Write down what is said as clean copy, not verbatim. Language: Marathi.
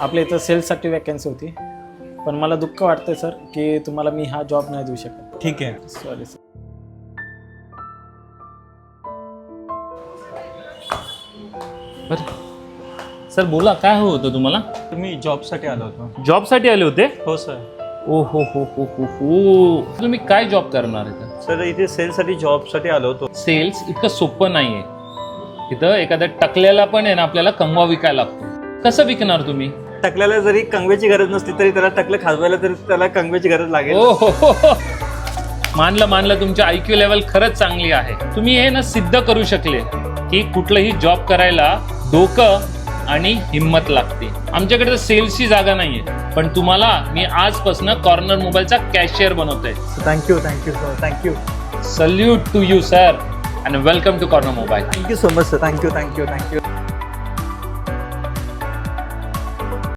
आपल्या इथं सेल्ससाठी वॅकन्सी होती, पण मला दुःख वाटतंय सर की तुम्हाला मी हा जॉब नाही देऊ शकत. ठीक आहे. Sorry sir. सर बोला, काय होतं तुम्हाला? तुम्ही जॉबसाठी आलो होतो. जॉबसाठी आले होते? हो सर. ओ हो हो हो हो हो. तुम्ही काय जॉब करणार आहे? सर इथे सेलसाठी जॉबसाठी आलो होतो. सेल्स इतकं सोपं नाहीये. इथं एखाद्या टकल्याला पण आहे ना आपल्याला कंगवा विकायला लागतो. कसं विकणार तुम्ही? टकल्याला जरी कंगव्याची गरज नसली तरी त्याला टकलं खाजवायला तरी त्याला कंगव्याची गरज लागेल. ओ हो हो हो. मानलं तुमची IQ लेवल खरंच चांगली आहे. तुम्ही हे ना सिद्ध करू शकले की कुठलंही जॉब करायला डोकं आणि हिम्मत लागते. आमच्याकडे तर सेल्सची जागा नाहीये, पण तुम्हाला मी आजपासून कॉर्नर मोबाईलचा कॅशियर बनवतोय. Thank you sir. Thank you. Salute to you sir and welcome to Corner Mobile. Thank you so much sir. Thank you.